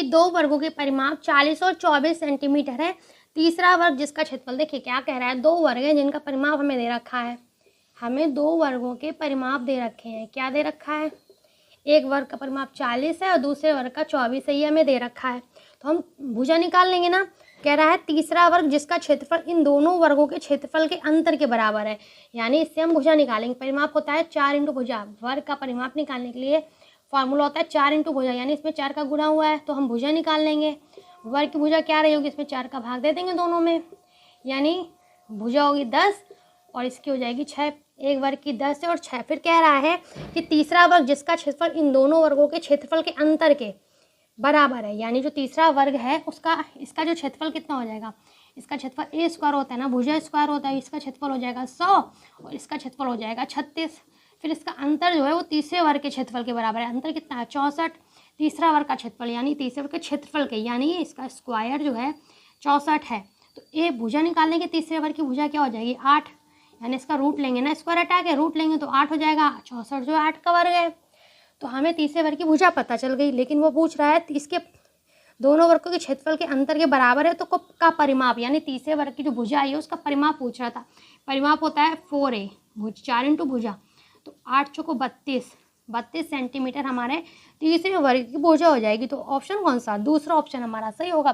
कि 2 वर्गों के परिमाप 40 और 24 सेंटीमीटर है। तीसरा वर्ग जिसका क्षेत्रफल, देखिए क्या कह रहा है, 2 वर्ग हैं जिनका परिमाप हमें दे रखा है। हमें 2 वर्गों के परिमाप दे रखे हैं। क्या दे रखा है? एक वर्ग का परिमाप 40 है और दूसरे वर्ग का 24 है, ये हमें दे रखा है। तो हम भुजा निकाल लेंगे ना। कह रहा है तीसरा वर्ग जिसका क्षेत्रफल इन दोनों वर्गों के क्षेत्रफल के अंतर के बराबर है, यानी इससे हम भुजा निकालेंगे। परिमाप होता है 4 इंटू भुजा। वर्ग का परिमाप निकालने के लिए फॉर्मूला होता है 4 इंटू भुजा, यानी इसमें 4 का गुणा हुआ है तो हम भुजा निकाल लेंगे। वर्ग की भुजा क्या रही होगी, इसमें 4 का भाग दे देंगे दोनों में, यानी भुजा होगी 10 और इसकी हो जाएगी 6। एक वर्ग की 10 है और 6। फिर कह रहा है कि तीसरा वर्ग जिसका क्षेत्रफल इन दोनों वर्गों के क्षेत्रफल के अंतर के बराबर है, यानी जो तीसरा वर्ग है इसका जो क्षेत्रफल कितना हो जाएगा, इसका क्षेत्रफल ए स्क्वायर होता है ना, भुजा स्क्वायर होता है, इसका क्षेत्रफल हो जाएगा 100 और इसका क्षेत्रफल हो जाएगा 36। फिर इसका अंतर जो है वो तीसरे वर्ग के क्षेत्रफल के बराबर है। अंतर कितना है? 64। तीसरा वर्ग का क्षेत्रफल यानी तीसरे वर्ग के क्षेत्रफल के, यानी इसका स्क्वायर जो है 64 है। तो ए भुजा निकालने के तीसरे वर्ग की भुजा क्या हो जाएगी? 8, यानी इसका रूट लेंगे ना, स्क्वायर हटा के रूट लेंगे तो 8 हो जाएगा। 64 जो 8 का वर्ग है। तो हमें तीसरे वर्ग की भुजा पता चल गई, लेकिन वो पूछ रहा है इसके दोनों वर्गों के क्षेत्रफल के अंतर के बराबर है तो का परिमाप, यानी तीसरे वर्ग की जो भुजा आई है उसका परिमाप पूछ रहा था। परिमाप होता है 4a, 4 इंटू भुजा, तो 8 चौको 32 सेंटीमीटर हमारे तीसरे वर्ग की भुजा हो जाएगी। तो ऑप्शन कौन सा? दूसरा ऑप्शन हमारा सही होगा।